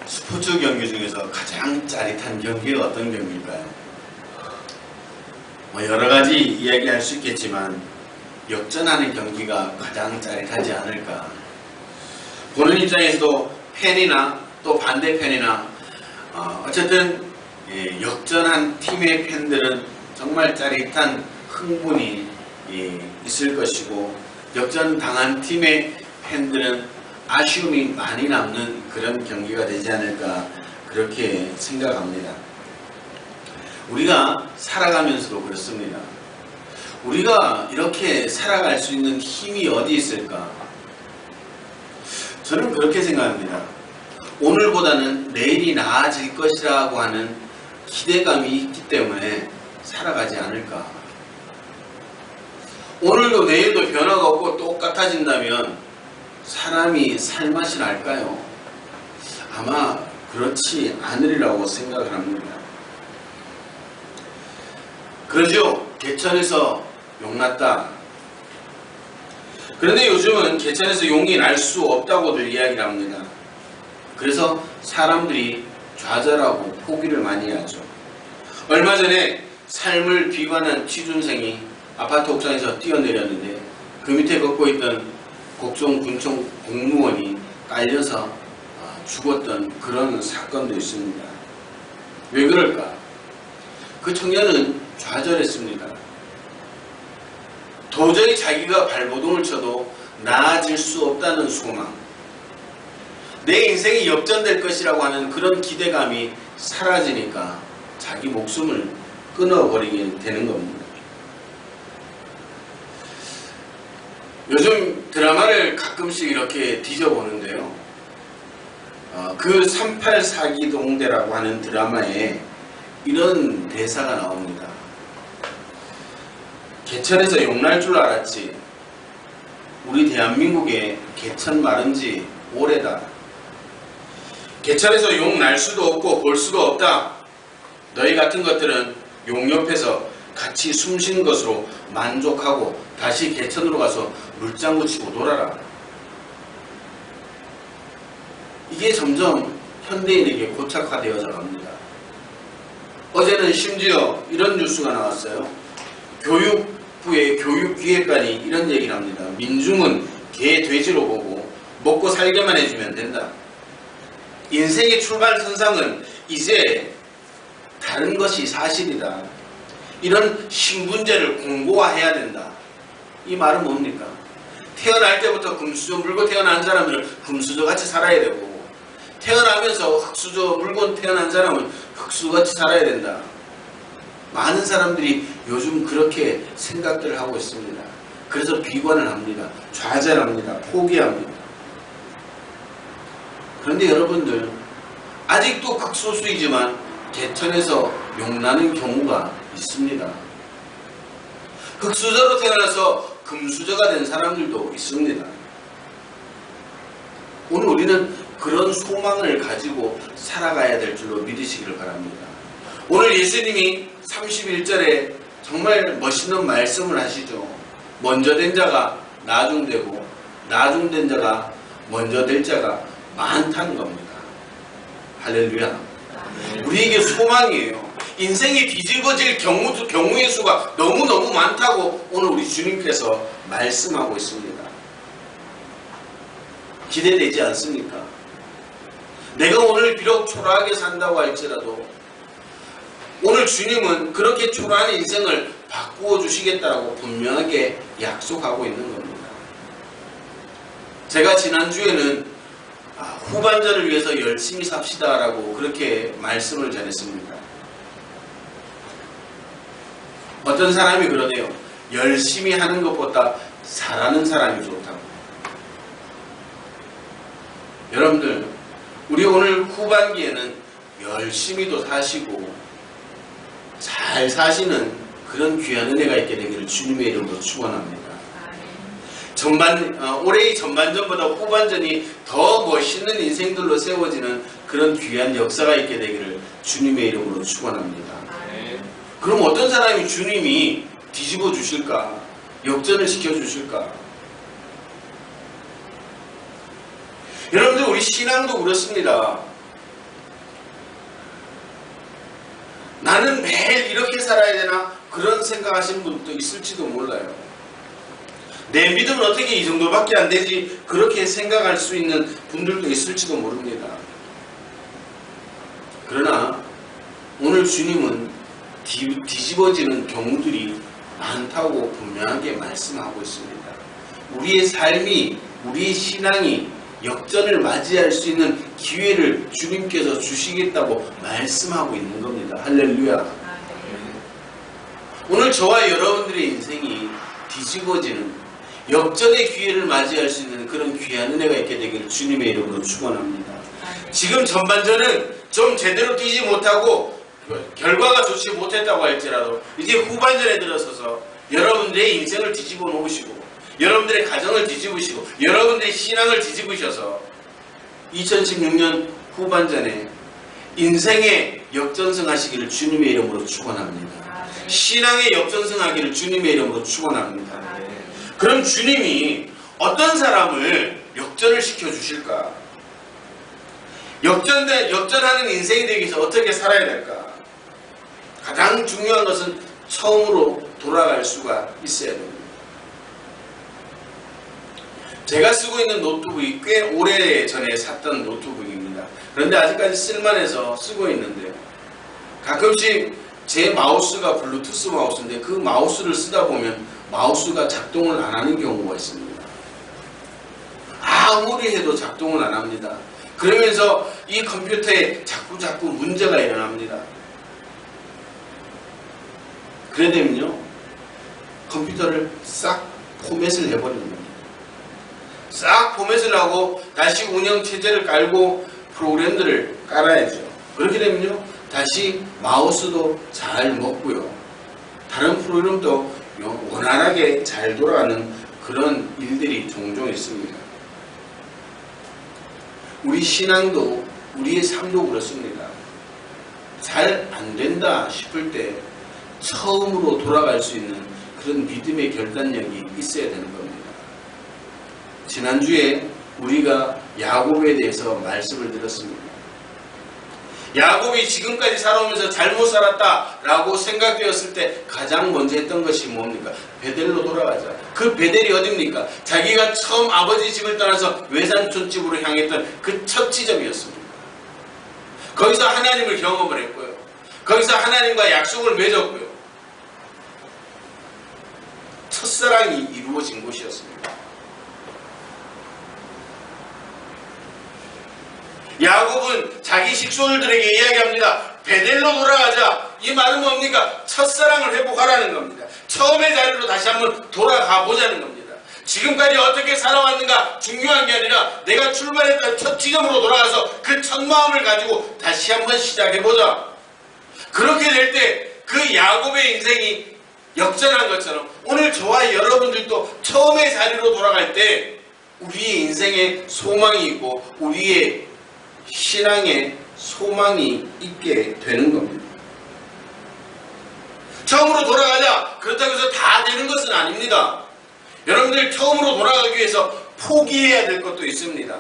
스포츠 경기 중에서 가장 짜릿한 경기가 어떤 경기일까요? 여러 가지 이야기할 수 있겠지만 역전하는 경기가 가장 짜릿하지 않을까. 보는 입장에서도 팬이나 또 반대편이나 어쨌든 역전한 팀의 팬들은 정말 짜릿한 흥분이 있을 것이고, 역전당한 팀의 팬들은 아쉬움이 많이 남는 그런 경기가 되지 않을까, 그렇게 생각합니다. 우리가 살아가면서도 그렇습니다. 우리가 이렇게 살아갈 수 있는 힘이 어디 있을까? 저는 그렇게 생각합니다. 오늘보다는 내일이 나아질 것이라고 하는 기대감이 있기 때문에 살아가지 않을까. 오늘도 내일도 변화가 없고 똑같아진다면 사람이 살맛이 날까요? 아마 그렇지 않으리라고 생각을 합니다. 그러죠. 개천에서 용 났다. 그런데 요즘은 개천에서 용이 날 수 없다고들 이야기를 합니다. 그래서 사람들이 좌절하고 포기를 많이 하죠. 얼마 전에 삶을 비관한 취준생이 아파트 옥상에서 뛰어내렸는데 그 밑에 걷고 있던 곡성 군청 공무원이 깔려서 죽었던 그런 사건도 있습니다. 왜 그럴까? 그 청년은 좌절했습니다. 도저히 자기가 발버둥을 쳐도 나아질 수 없다는 소망, 내 인생이 역전될 것이라고 하는 그런 기대감이 사라지니까 자기 목숨을 끊어버리게 되는 겁니다. 요즘 드라마를 가끔씩 이렇게 뒤져보는데요. 그 384기동대라고 하는 드라마에 이런 대사가 나옵니다. 개천에서 용날 줄 알았지. 우리 대한민국에 개천 마른 지 오래다. 개천에서 용 날 수도 없고 볼 수도 없다. 너희 같은 것들은 용 옆에서 같이 숨쉬는 것으로 만족하고 다시 개천으로 가서 물장구 치고 놀아라. 이게 점점 현대인에게 고착화되어져 갑니다. 어제는 심지어 이런 뉴스가 나왔어요. 교육부의 교육기획관이 이런 얘기를 합니다. 민중은 개, 돼지로 보고 먹고 살게만 해주면 된다. 인생의 출발선상은 이제 다른 것이 사실이다. 이런 신분제를 공고화해야 된다. 이 말은 뭡니까? 태어날 때부터 금수저 물고 태어난 사람은 금수저같이 살아야 되고, 태어나면서 흙수저 물고 태어난 사람은 흙수저같이 살아야 된다. 많은 사람들이 요즘 그렇게 생각들을 하고 있습니다. 그래서 비관을 합니다. 좌절합니다. 포기합니다. 그런데 여러분들, 아직도 극소수이지만 개천에서 용나는 경우가 있습니다. 흙수저로 태어나서 금수저가 된 사람들도 있습니다. 오늘 우리는 그런 소망을 가지고 살아가야 될 줄로 믿으시기를 바랍니다. 오늘 예수님이 31절에 정말 멋있는 말씀을 하시죠. 먼저 된 자가 나중되고 나중된 자가 먼저 될 자가 많다는 겁니다. 할렐루야. 우리에게 소망이에요. 인생이 뒤집어질 경우의 수가 너무너무 많다고 오늘 우리 주님께서 말씀하고 있습니다. 기대되지 않습니까? 내가 오늘 비록 초라하게 산다고 할지라도 오늘 주님은 그렇게 초라한 인생을 바꾸어 주시겠다라고 분명하게 약속하고 있는 겁니다. 제가 지난주에는 후반전을 위해서 열심히 삽시다라고 그렇게 말씀을 전했습니다. 어떤 사람이 그러네요. 열심히 하는 것보다 잘하는 사람이 좋다고. 여러분들, 우리 오늘 후반기에는 열심히도 사시고 잘 사시는 그런 귀한 은혜가 있게 되기를 주님의 이름으로 축원합니다. 올해의 전반전보다 후반전이 더 멋있는 인생들로 세워지는 그런 귀한 역사가 있게 되기를 주님의 이름으로 축원합니다. 그럼 어떤 사람이 주님이 뒤집어 주실까? 역전을 시켜 주실까? 여러분들, 우리 신앙도 그렇습니다. 나는 매일 이렇게 살아야 되나? 그런 생각하시는 분도 있을지도 몰라요. 내 믿음은 어떻게 이 정도밖에 안 되지? 그렇게 생각할 수 있는 분들도 있을지도 모릅니다. 그러나 오늘 주님은 뒤집어지는 경우들이 많다고 분명하게 말씀하고 있습니다. 우리의 삶이, 우리의 신앙이 역전을 맞이할 수 있는 기회를 주님께서 주시겠다고 말씀하고 있는 겁니다. 할렐루야. 오늘 저와 여러분들의 인생이 뒤집어지는 역전의 기회를 맞이할 수 있는 그런 귀한 은혜가 있게 되기를 주님의 이름으로 축원합니다. 지금 전반전은 좀 제대로 뛰지 못하고 결과가 좋지 못했다고 할지라도 이제 후반전에 들어서서 여러분들의 인생을 뒤집어 놓으시고 여러분들의 가정을 뒤집으시고 여러분들의 신앙을 뒤집으셔서 2016년 후반전에 인생의 역전승 하시기를 주님의 이름으로 축원합니다. 신앙의 역전승 하기를 주님의 이름으로 축원합니다. 그럼 주님이 어떤 사람을 역전을 시켜주실까? 역전하는 인생이 되기 위해서 어떻게 살아야 될까? 가장 중요한 것은 처음으로 돌아갈 수가 있어야 됩니다. 제가 쓰고 있는 노트북이 꽤 오래전에 샀던 노트북입니다. 그런데 아직까지 쓸만해서 쓰고 있는데요. 가끔씩 제 마우스가 블루투스 마우스인데 그 마우스를 쓰다 보면 마우스가 작동을 안 하는 경우가 있습니다. 아무리 해도 작동을 안 합니다. 그러면서 이 컴퓨터에 자꾸 문제가 일어납니다. 그래 되면요, 컴퓨터를 싹 포맷을 해버리는 겁니다. 싹 포맷을 하고 다시 운영체제를 깔고 프로그램들을 깔아야죠. 그렇게 되면요, 다시 마우스도 잘 먹고요, 다른 프로그램도 원활하게 잘 돌아가는 그런 일들이 종종 있습니다. 우리 신앙도, 우리의 삶도 그렇습니다. 잘 안 된다 싶을 때 처음으로 돌아갈 수 있는 그런 믿음의 결단력이 있어야 되는 겁니다. 지난주에 우리가 야곱에 대해서 말씀을 들었습니다. 야곱이 지금까지 살아오면서 잘못 살았다라고 생각되었을 때 가장 먼저 했던 것이 뭡니까? 베델로 돌아가자. 그 베델이 어딥니까? 자기가 처음 아버지 집을 떠나서 외삼촌 집으로 향했던 그 첫 지점이었습니다. 거기서 하나님을 경험을 했고요, 거기서 하나님과 약속을 맺었고요, 첫사랑이 이루어진 곳이었습니다. 야곱은 자기 식솔들에게 이야기합니다. 베델로 돌아가자. 이 말은 뭡니까? 첫사랑을 회복하라는 겁니다. 처음의 자리로 다시 한번 돌아가 보자는 겁니다. 지금까지 어떻게 살아왔는가 중요한 게 아니라 내가 출발했던 첫 지점으로 돌아가서 그 첫 마음을 가지고 다시 한번 시작해보자. 그렇게 될 때 그 야곱의 인생이 역전한 것처럼 오늘 저와 여러분들도 처음의 자리로 돌아갈 때 우리의 인생에 소망이 있고 우리의 신앙에 소망이 있게 되는 겁니다. 처음으로 돌아가자. 그렇다고 해서 다 되는 것은 아닙니다. 여러분들 처음으로 돌아가기 위해서 포기해야 될 것도 있습니다.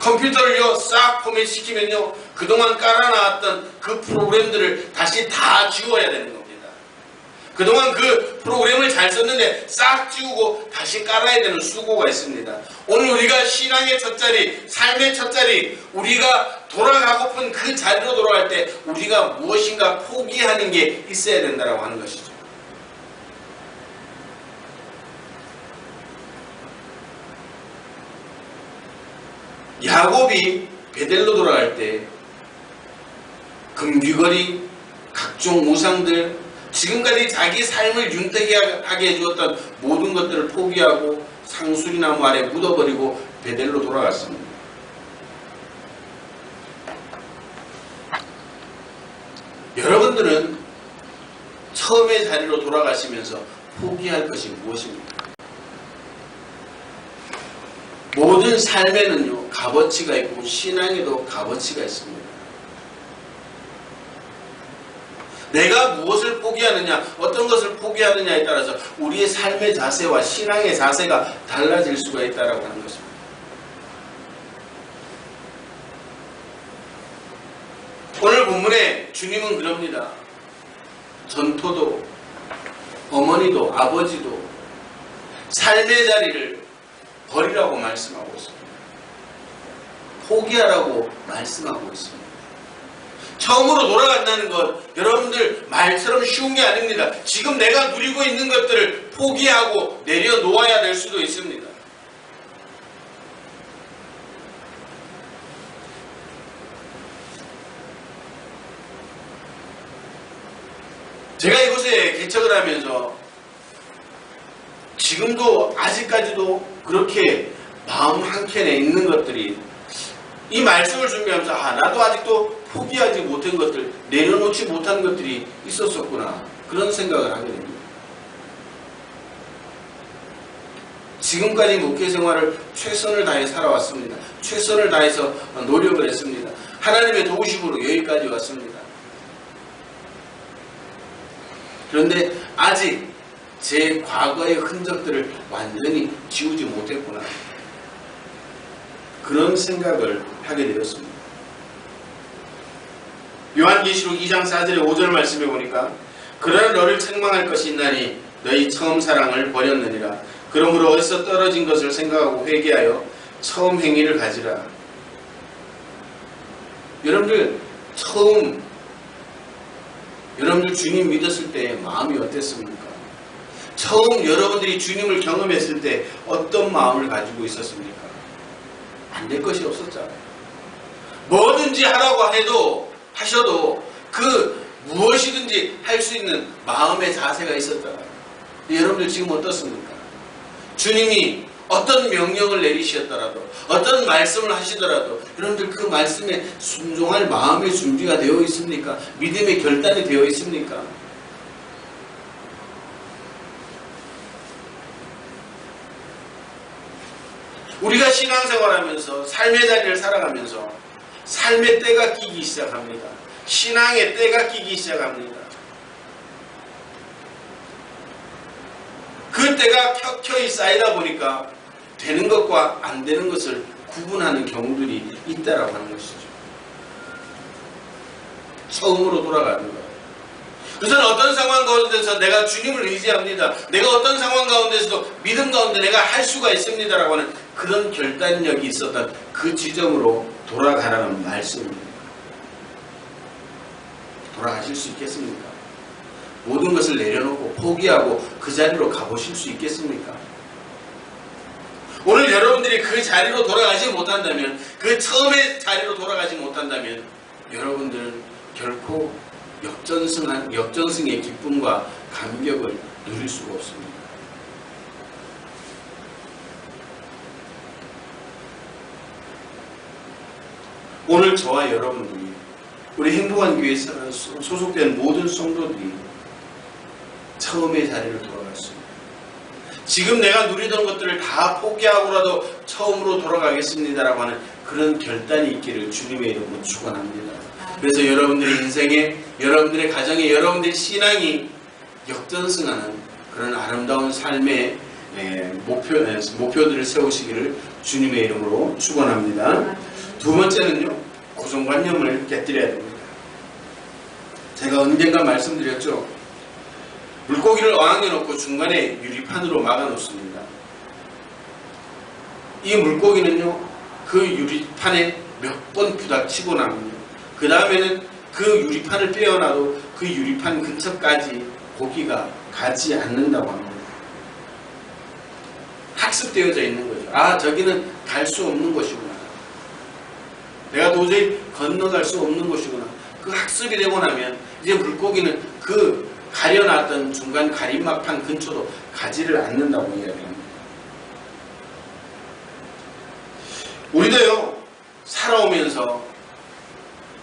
컴퓨터를요 싹 포맷시키면요 그동안 깔아놨던 그 프로그램들을 다시 다 지워야 되는 겁니다. 그동안 그 프로그램을 잘 썼는데 싹 지우고 다시 깔아야 되는 수고가 있습니다. 오늘 우리가 신앙의 첫자리, 삶의 첫자리, 우리가 돌아가고픈 그 자리로 돌아갈 때 우리가 무엇인가 포기하는 게 있어야 된다고 하는 것이죠. 야곱이 베델로 돌아갈 때 금귀걸이, 각종 우상들, 지금까지 자기 삶을 윤택하게 해주었던 모든 것들을 포기하고 상수리나무 아래 묻어버리고 베델로 돌아갔습니다. 여러분들은 처음의 자리로 돌아가시면서 포기할 것이 무엇입니까? 모든 삶에는요 값어치가 있고 신앙에도 값어치가 있습니다. 내가 무엇을 포기하느냐, 어떤 것을 포기하느냐에 따라서 우리의 삶의 자세와 신앙의 자세가 달라질 수가 있다고 하는 것입니다. 오늘 본문에 주님은 그럽니다. 전토도 어머니도 아버지도 삶의 자리를 버리라고 말씀하고 있습니다. 포기하라고 말씀하고 있습니다. 처음으로 돌아간다는 것 여러분들 말처럼 쉬운 게 아닙니다. 지금 내가 누리고 있는 것들을 포기하고 내려놓아야 될 수도 있습니다. 제가 이곳에 개척을 하면서 지금도 아직까지도 그렇게 마음 한켠에 있는 것들이 이 말씀을 준비하면서 나도 아직도 포기하지 못한 것들, 내려놓지 못한 것들이 있었었구나, 그런 생각을 하게 됩니다. 지금까지 목회 생활을 최선을 다해 살아왔습니다. 최선을 다해서 노력을 했습니다. 하나님의 도우심으로 여기까지 왔습니다. 그런데 아직 제 과거의 흔적들을 완전히 지우지 못했구나, 그런 생각을 하게 되었습니다. 요한계시록 2장 4절에 5절 말씀에 보니까 그러나 너를 책망할 것이 있나니 너희 처음 사랑을 버렸느니라. 그러므로 어디서 떨어진 것을 생각하고 회개하여 처음 행위를 가지라. 여러분들 처음 여러분들 주님 믿었을 때 마음이 어땠습니까? 처음 여러분들이 주님을 경험했을 때 어떤 마음을 가지고 있었습니까? 안 될 것이 없었잖아요. 뭐든지 하라고 하셔도 그 무엇이든지 할 수 있는 마음의 자세가 있었잖아요. 여러분들 지금 어떻습니까? 주님이 어떤 명령을 내리셨더라도, 어떤 말씀을 하시더라도 여러분들 그 말씀에 순종할 마음의 준비가 되어 있습니까? 믿음의 결단이 되어 있습니까? 우리가 신앙생활하면서 삶의 자리를 살아가면서 삶의 때가 끼기 시작합니다. 신앙의 때가 끼기 시작합니다. 그 때가 켜켜이 쌓이다 보니까 되는 것과 안 되는 것을 구분하는 경우들이 있다라고 하는 것이죠. 처음으로 돌아가는 거예요. 그래서 어떤 상황 가운데서 내가 주님을 의지합니다. 내가 어떤 상황 가운데서도 믿음 가운데 내가 할 수가 있습니다라고 하는 그런 결단력이 있었던 그 지점으로 돌아가라는 말씀입니다. 돌아가실 수 있겠습니까? 모든 것을 내려놓고 포기하고 그 자리로 가보실 수 있겠습니까? 오늘 여러분들이 그 자리로 돌아가지 못한다면, 그 처음의 자리로 돌아가지 못한다면 여러분들은 결코 역전승의 기쁨과 감격을 누릴 수가 없습니다. 오늘 저와 여러분들이, 우리 행복한 교회에 소속된 모든 성도들이 처음의 자리를 돌아갔습니다. 지금 내가 누리던 것들을 다 포기하고라도 처음으로 돌아가겠습니다라고 하는 그런 결단이 있기를 주님의 이름으로 축원합니다. 그래서 여러분들의 인생에, 여러분들의 가정에, 여러분들의 신앙이 역전승하는 그런 아름다운 삶의 목표들을 세우시기를 주님의 이름으로 축원합니다. 두 번째는요, 고정관념을 깨뜨려야 됩니다. 제가 언젠가 말씀드렸죠. 물고기를 어항에 넣고 중간에 유리판으로 막아 놓습니다. 이 물고기는요, 그 유리판에 몇 번 부닥치고 납니다. 그 다음에는 그 유리판을 빼어나도 그 유리판 근처까지 고기가 가지 않는다고 합니다. 학습되어져 있는 거죠. 저기는 갈 수 없는 곳이구나. 내가 도저히 건너갈 수 없는 곳이구나. 그 학습이 되고 나면 이제 물고기는 그 가려놨던 중간 가림막판 근처도 가지를 않는다고 이야기합니다. 우리도요, 살아오면서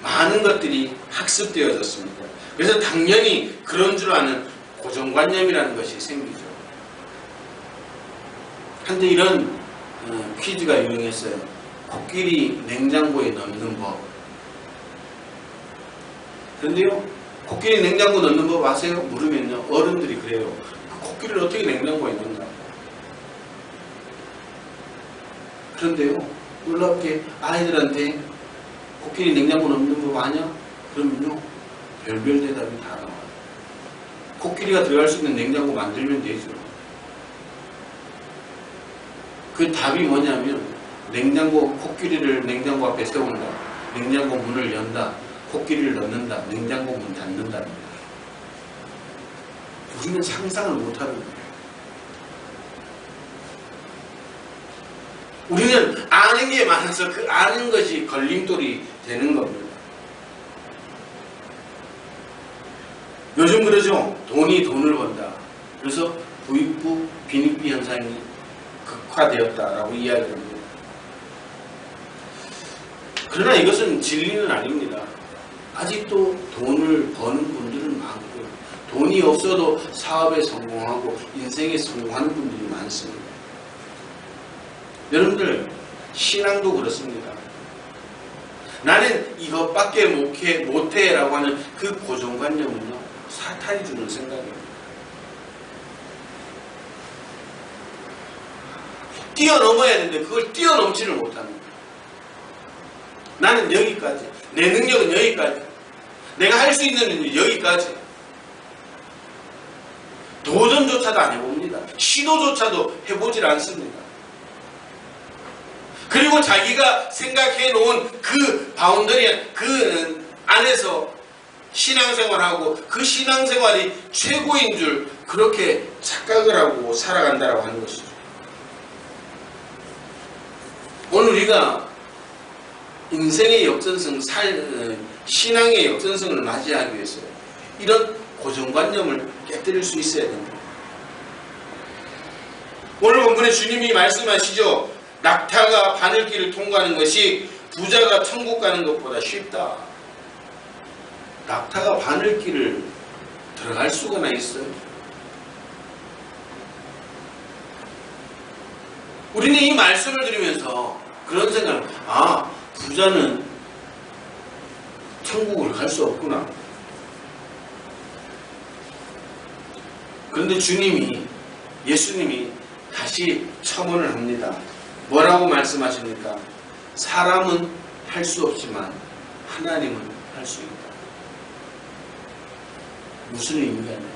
많은 것들이 학습되어졌습니다. 그래서 당연히 그런 줄 아는 고정관념이라는 것이 생기죠. 한때 이런 퀴즈가 유행했어요. 코끼리 냉장고에 넣는 법. 그런데요, 코끼리 냉장고 넣는 법 아세요? 물으면요, 어른들이 그래요. 코끼리를 어떻게 냉장고에 넣는다? 그런데요, 놀랍게 아이들한테 코끼리 냉장고 넣는 법 아냐? 그러면요, 별별 대답이 다 나와요. 코끼리가 들어갈 수 있는 냉장고 만들면 되죠. 그 답이 뭐냐면, 코끼리를 냉장고 앞에 세운다. 냉장고 문을 연다. 코끼리를 넣는다. 냉장고 문 닫는다. 우리는 상상을 못하는 거예요. 우리는 아는 게 많아서 그 아는 것이 걸림돌이 되는 겁니다. 요즘 그러죠. 돈이 돈을 번다. 그래서 부익부, 빈익비 현상이 극화되었다라고 이야기합니다. 그러나 이것은 진리는 아닙니다. 아직도 돈을 버는 분들은 많고, 돈이 없어도 사업에 성공하고 인생에 성공하는 분들이 많습니다. 여러분들, 신앙도 그렇습니다. 나는 이것밖에 못해 라고 하는 그 고정관념은요, 사탄이 주는 생각입니다. 뛰어넘어야 되는데 그걸 뛰어넘지를 못합니다. 나는 여기까지, 내 능력은 여기까지, 내가 할 수 있는 일은 여기까지. 도전조차도 안 해봅니다. 시도조차도 해보질 않습니다. 그리고 자기가 생각해 놓은 그 바운더리, 그 안에서 신앙생활하고 그 신앙생활이 최고인 줄 그렇게 착각을 하고 살아간다고 하는 것이죠. 오늘 우리가 인생의 역전성, 신앙의 역전성을 맞이하기 위해서 이런 고정관념을 깨뜨릴 수 있어야 됩니다. 오늘 본문에 주님이 말씀하시죠. 낙타가 바늘길을 통과하는 것이 부자가 천국 가는 것보다 쉽다. 낙타가 바늘길을 들어갈 수가 있어요? 우리는 이 말씀을 들으면서 그런 생각을, 부자는 천국을 갈 수 없구나. 그런데 예수님이 다시 첨언을 합니다. 뭐라고 말씀하십니까? 사람은 할 수 없지만 하나님은 할 수 있다. 무슨 의미냐면,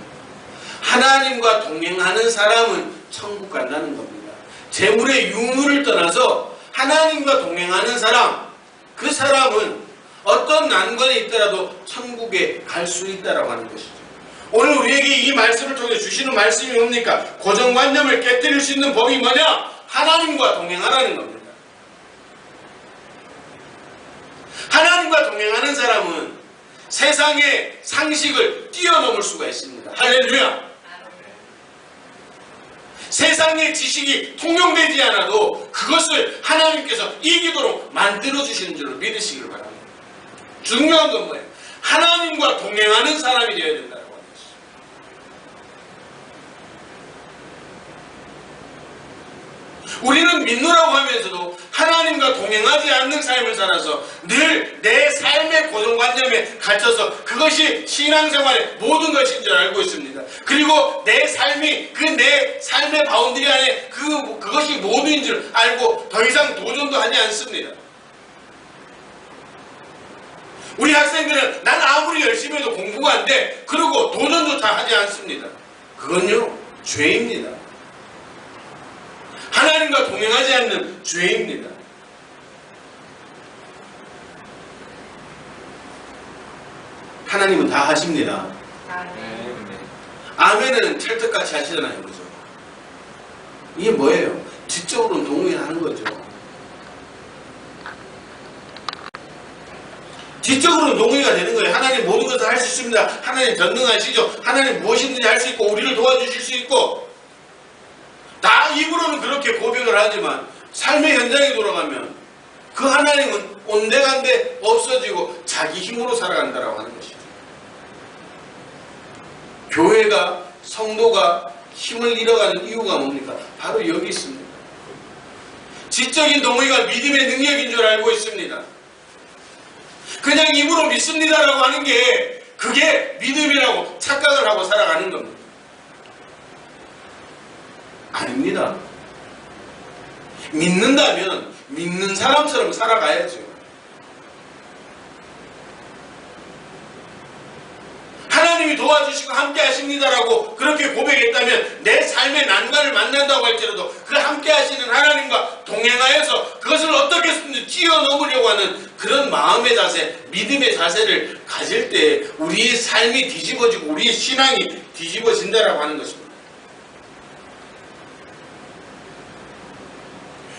하나님과 동행하는 사람은 천국 간다는 겁니다. 재물의 유무를 떠나서 하나님과 동행하는 사람, 그 사람은 어떤 난관이 있더라도 천국에 갈 수 있다라고 하는 것이죠. 오늘 우리에게 이 말씀을 통해 주시는 말씀이 뭡니까? 고정관념을 깨뜨릴 수 있는 법이 뭐냐? 하나님과 동행하라는 겁니다. 하나님과 동행하는 사람은 세상의 상식을 뛰어넘을 수가 있습니다. 할렐루야! 세상의 지식이 통용되지 않아도 그것을 하나님께서 이기도록 만들어주시는 줄로 믿으시기를 바랍니다. 중요한 건 뭐예요? 하나님과 동행하는 사람이 되어야 된다고 하는 것이죠. 우리는 믿노라고 하면서도 하나님과 동행하지 않는 삶을 살아서 늘 내 삶의 고정관념에 갇혀서 그것이 신앙생활의 모든 것인 줄 알고 있습니다. 그리고 내 삶이 내 삶의 바운드리 안에 그것이 모두인 줄 알고 더 이상 도전도 하지 않습니다. 우리 학생들은 난 아무리 열심히 해도 공부가 안 돼. 그리고 도전조차 하지 않습니다. 그건요, 죄입니다. 하나님과 동행하지 않는 죄입니다. 하나님은 다 하십니다. 아멘은 찰떡같이 하시잖아요. 그죠? 이게 뭐예요? 지적으로는 동의하는 거죠. 지적으로는 동의가 되는 거예요. 하나님 모든 것을 할 수 있습니다. 하나님 전능하시죠. 하나님 무엇이든지 할 수 있고 우리를 도와주실 수 있고, 다 입으로는 그렇게 고백을 하지만 삶의 현장에 돌아가면 그 하나님은 온데간데 없어지고 자기 힘으로 살아간다라고 하는 것이죠. 교회가, 성도가 힘을 잃어가는 이유가 뭡니까? 바로 여기 있습니다. 지적인 동의가 믿음의 능력인 줄 알고 있습니다. 그냥 입으로 믿습니다라고 하는 게 그게 믿음이라고 착각을 하고 살아가는 겁니다. 아닙니다. 믿는다면 믿는 사람처럼 살아가야죠. 하나님이 도와주시고 함께 하십니다라고 그렇게 고백했다면 내 삶의 난관을 만난다고 할지라도 그 함께 하시는 하나님과 동행하여서 그것을 어떻게든 뛰어넘으려고 하는 그런 마음의 자세, 믿음의 자세를 가질 때 우리의 삶이 뒤집어지고 우리의 신앙이 뒤집어진다라고 하는 것입니다.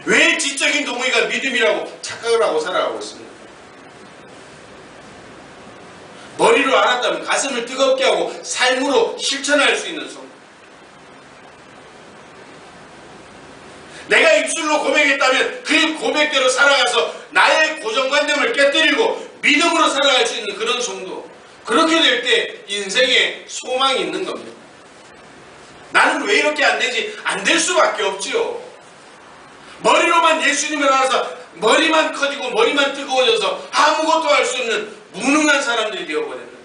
왜 지적인 동의가 믿음이라고 착각을 하고 살아가고 있습니다. 머리로 알았다면 가슴을 뜨겁게 하고 삶으로 실천할 수 있는 성도. 내가 입술로 고백했다면 그 고백대로 살아가서 나의 고정관념을 깨뜨리고 믿음으로 살아갈 수 있는 그런 성도. 그렇게 될 때 인생에 소망이 있는 겁니다. 나는 왜 이렇게 안 되지? 안 될 수밖에 없지요. 머리로만 예수님을 알아서 머리만 커지고 머리만 뜨거워져서 아무것도 할 수 없는 무능한 사람들이 되어버렸는데,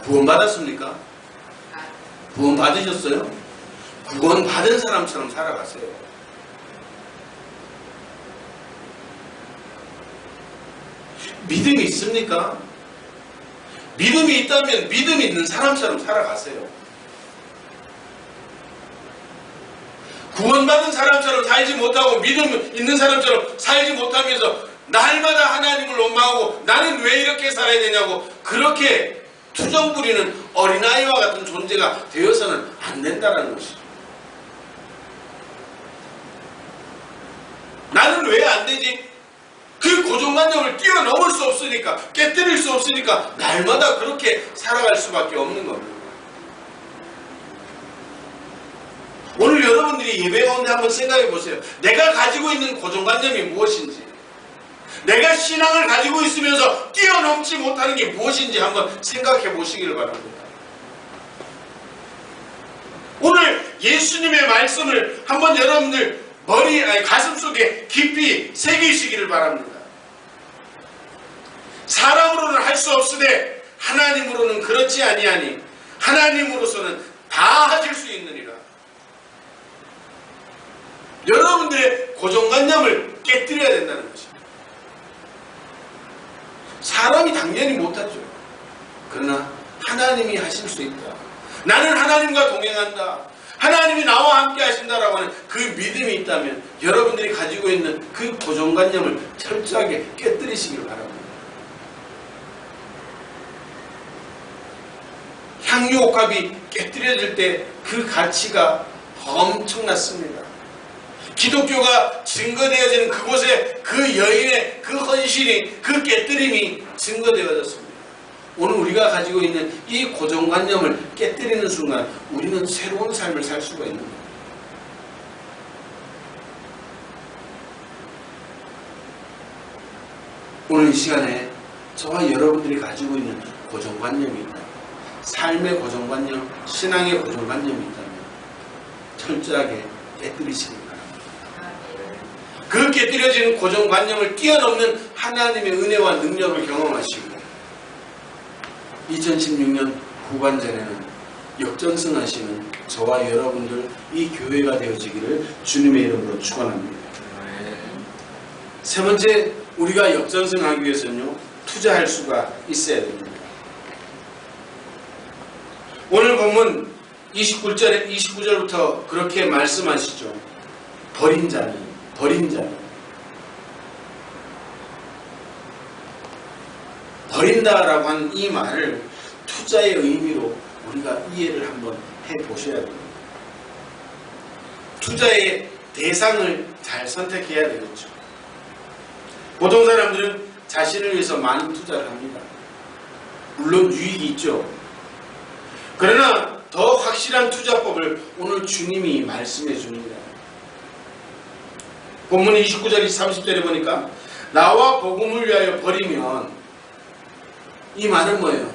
구원 받았습니까? 구원 받으셨어요? 구원 받은 사람처럼 살아가세요. 믿음이 있습니까? 믿음이 있다면 믿음 있는 사람처럼 살아가세요. 구원받은 사람처럼 살지 못하고 믿음 있는 사람처럼 살지 못하면서 날마다 하나님을 원망하고 나는 왜 이렇게 살아야 되냐고 그렇게 투정 부리는 어린아이와 같은 존재가 되어서는 안 된다는 것이죠. 나는 왜 안 되지? 그 고정관념을 뛰어넘을 수 없으니까, 깨뜨릴 수 없으니까 날마다 그렇게 살아갈 수밖에 없는 겁니다. 오늘 여러분들이 예배 가운데 한번 생각해 보세요. 내가 가지고 있는 고정관념이 무엇인지, 내가 신앙을 가지고 있으면서 뛰어넘지 못하는 게 무엇인지 한번 생각해 보시기를 바랍니다. 오늘 예수님의 말씀을 한번 여러분들 가슴 속에 깊이 새기시기를 바랍니다. 사람으로는 할 수 없으되 하나님으로는 그렇지 아니하니 하나님으로서는 다 하실 수 있느니라. 여러분들의 고정관념을 깨뜨려야 된다는 것입니다. 사람이 당연히 못하죠. 그러나 하나님이 하실 수 있다. 나는 하나님과 동행한다. 하나님이 나와 함께 하신다라고 하는 그 믿음이 있다면 여러분들이 가지고 있는 그 고정관념을 철저하게 깨뜨리시기를 바랍니다. 향유옥합이 깨뜨려질 때 그 가치가 엄청났습니다. 기독교가 증거되어지는 그곳에 그 여인의 그 헌신이, 그 깨뜨림이 증거되어졌습니다. 오늘 우리가 가지고 있는 이 고정관념을 깨뜨리는 순간 우리는 새로운 삶을 살 수가 있는 겁니다. 오늘 이 시간에 저와 여러분들이 가지고 있는 고정관념이 있다. 삶의 고정관념, 신앙의 고정관념이 있다면 철저하게 깨뜨리시기 바랍니다. 그 깨뜨려지는 고정관념을 뛰어넘는 하나님의 은혜와 능력을 경험하시고 2016년 후반전에는 역전승하시는 저와 여러분들 이 교회가 되어지기를 주님의 이름으로 축원합니다. 세 번째, 우리가 역전승하기 위해서는요, 투자할 수가 있어야 됩니다. 오늘 본문 29절부터 그렇게 말씀하시죠. 버린 자는 버린다라고 하는 이 말을 투자의 의미로 우리가 이해를 한번 해보셔야 됩니다. 투자의 대상을 잘 선택해야 되겠죠. 보통 사람들은 자신을 위해서 많은 투자를 합니다. 물론 유익이 있죠. 그러나 더 확실한 투자법을 오늘 주님이 말씀해 줍니다. 본문 29절 30절에 보니까 나와 복음을 위하여 버리면, 이 말은 뭐예요?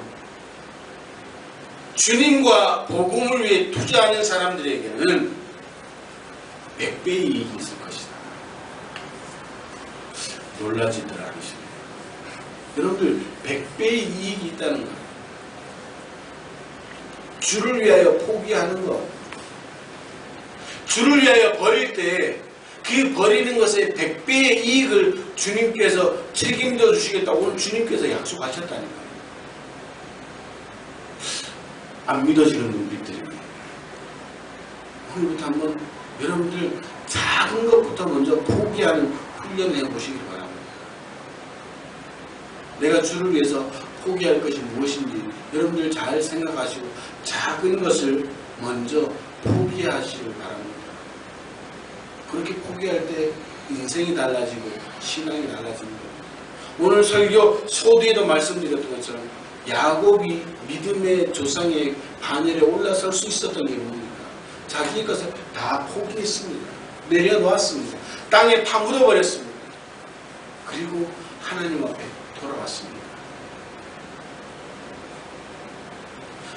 주님과 복음을 위해 투자하는 사람들에게는 100배의 이익이 있을 것이다. 놀라지들 않으시네요. 여러분들 100배의 이익이 있다는 것, 주를 위하여 포기하는 것, 주를 위하여 버릴 때 그 버리는 것에 100배의 이익을 주님께서 책임져 주시겠다고 오늘 주님께서 약속하셨다니까요. 안 믿어지는 눈빛들입니다. 오늘부터 한번 여러분들 작은 것부터 먼저 포기하는 훈련을 해보시기 바랍니다. 내가 주를 위해서 포기할 것이 무엇인지 여러분들 잘 생각하시고 작은 것을 먼저 포기하시길 바랍니다. 그렇게 포기할 때 인생이 달라지고 신앙이 달라집니다. 오늘 설교 소두에도 말씀드렸던 것처럼 야곱이 믿음의 조상의 반열에 올라설 수 있었던 게 뭡니까? 자기 것을 다 포기했습니다. 내려놓았습니다. 땅에 파묻어버렸습니다. 그리고 하나님 앞에 돌아왔습니다.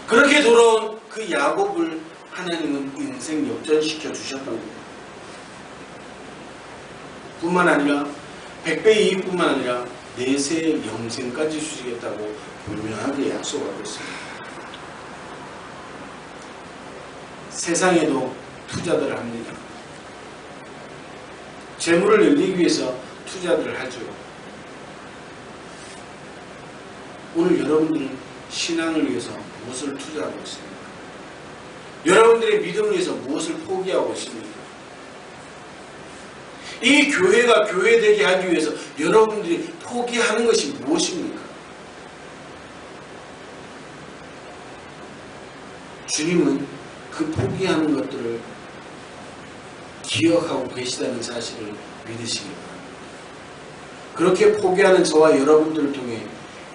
그렇게 돌아온 그 야곱을 하나님은 인생 역전시켜 주셨던 겁니다. 뿐만 아니라 100배의 이익뿐만 아니라 내세의 영생까지 주시겠다고 분명하게 약속하고 있습니다. 세상에도 투자들을 합니다. 재물을 늘리기 위해서 투자들을 하죠. 오늘 여러분들은 신앙을 위해서 무엇을 투자하고 있습니까? 여러분들의 믿음을 위해서 무엇을 포기하고 있습니까? 이 교회가 교회되게 하기 위해서 여러분들이 포기하는 것이 무엇입니까? 주님은 그 포기하는 것들을 기억하고 계시다는 사실을 믿으시기 바랍니다. 그렇게 포기하는 저와 여러분들을 통해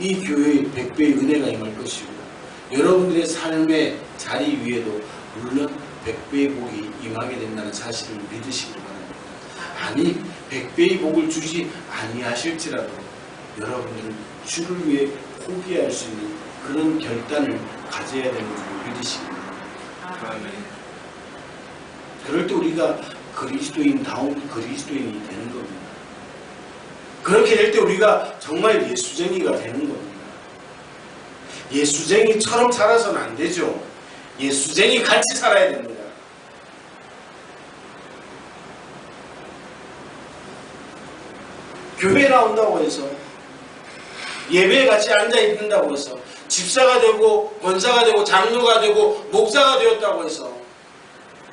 이 교회의 100배의 은혜가 임할 것이고 여러분들의 삶의 자리 위에도 물론 100배의 복이 임하게 된다는 사실을 믿으시기 바랍니다. 아니 100배의 복을 주지 아니하실지라도 여러분들은 주를 위해 포기할 수 있는 그런 결단을 가져야 되는 줄 믿으시기 바랍니다. 그럴 때 우리가 그리스도인다운 그리스도인이 되는 겁니다. 그렇게 될 때 우리가 정말 예수쟁이가 되는 겁니다. 예수쟁이처럼 살아서는 안 되죠. 예수쟁이 같이 살아야 됩니다. 교회에 나온다고 해서 예배에 같이 앉아 있는다고 해서 집사가 되고 권사가 되고 장로가 되고 목사가 되었다고 해서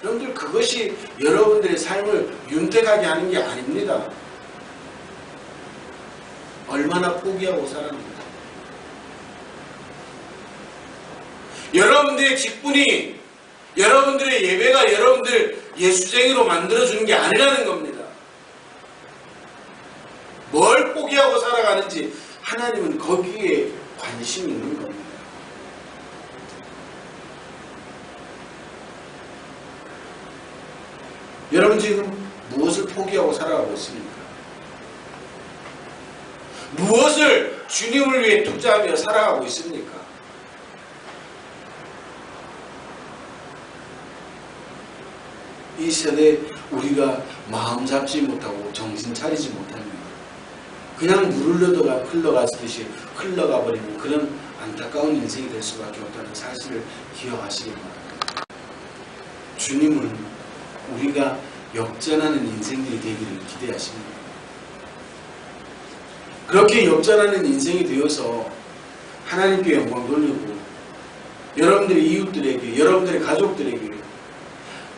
여러분들 그것이 여러분들의 삶을 윤택하게 하는 게 아닙니다. 얼마나 포기하고 살았는가. 여러분들의 직분이 여러분들의 예배가 여러분들 예수쟁이로 만들어주는 게 아니라는 겁니다. 뭘 포기하고 살아가는지 하나님은 거기에 관심이 있는 겁니다. 여러분 지금 무엇을 포기하고 살아가고 있습니까? 무엇을 주님을 위해 투자하며 살아가고 있습니까? 이 세대에 우리가 마음 잡지 못하고 정신 차리지 못합니다. 그냥 물을 흘러가듯이 흘러가 버리는 그런 안타까운 인생이 될 수밖에 없다는 사실을 기억하시기 바랍니다. 주님은 우리가 역전하는 인생들이 되기를 기대하십니다. 그렇게 역전하는 인생이 되어서 하나님께 영광 돌리고 여러분들의 이웃들에게 여러분들의 가족들에게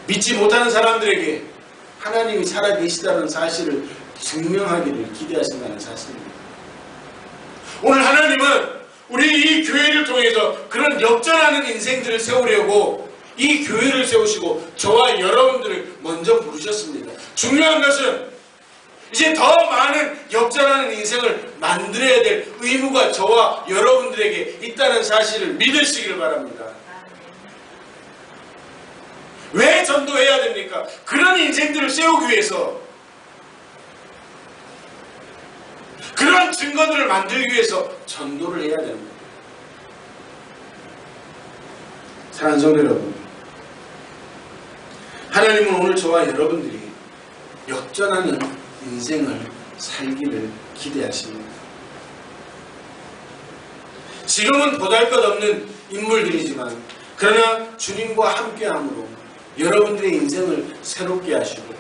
믿지 못하는 사람들에게 하나님이 살아계시다는 사실을 증명하기를 기대하신다는 사실입니다. 오늘 하나님은 우리 이 교회를 통해서 그런 역전하는 인생들을 세우려고 이 교회를 세우시고 저와 여러분들을 먼저 부르셨습니다. 중요한 것은 이제 더 많은 역전하는 인생을 만들어야 될 의무가 저와 여러분들에게 있다는 사실을 믿으시길 바랍니다. 왜 전도해야 됩니까? 그런 인생들을 세우기 위해서, 그런 증거들을 만들기 위해서 전도를 해야 되는 겁니다. 사랑하는 성도 여러분, 하나님은 오늘 저와 여러분들이 역전하는 인생을 살기를 기대하십니다. 지금은 보잘것없는 인물들이지만 그러나 주님과 함께함으로 여러분들의 인생을 새롭게 하시고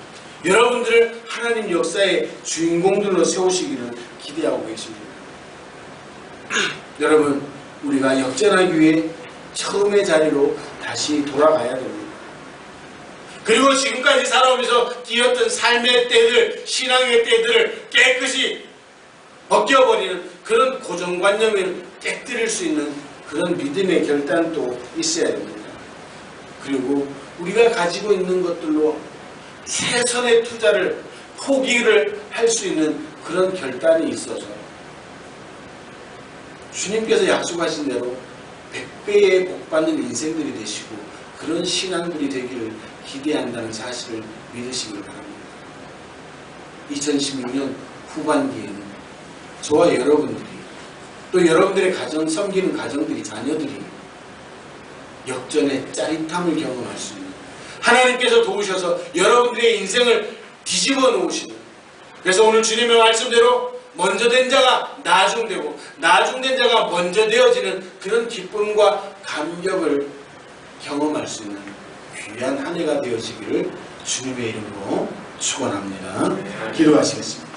여러분들을 하나님 역사의 주인공들로 세우시기를 기대하고 계십니다. 여러분, 우리가 역전하기 위해 처음의 자리로 다시 돌아가야 됩니다. 그리고 지금까지 살아오면서 뛰었던 삶의 때들, 신앙의 때들을 깨끗이 벗겨버리는 그런 고정관념을 깨뜨릴 수 있는 그런 믿음의 결단도 있어야 됩니다. 그리고 우리가 가지고 있는 것들로 최선의 투자를 포기를 할 수 있는 그런 결단이 있어서 주님께서 약속하신 대로 100배의 복받는 인생들이 되시고 그런 신앙들이 되기를 기대한다는 사실을 믿으시길 바랍니다. 2016년 후반기에는 저와 여러분들이 또 여러분들의 가정, 섬기는 가정들이, 자녀들이 역전의 짜릿함을 경험할 수 있는, 하나님께서 도우셔서 여러분들의 인생을 뒤집어 놓으시는, 그래서 오늘 주님의 말씀대로 먼저 된 자가 나중되고 나중된 자가 먼저 되어지는 그런 기쁨과 감격을 경험할 수 있는 귀한 한 해가 되어지기를 주님의 이름으로 축원합니다. 기도하시겠습니다.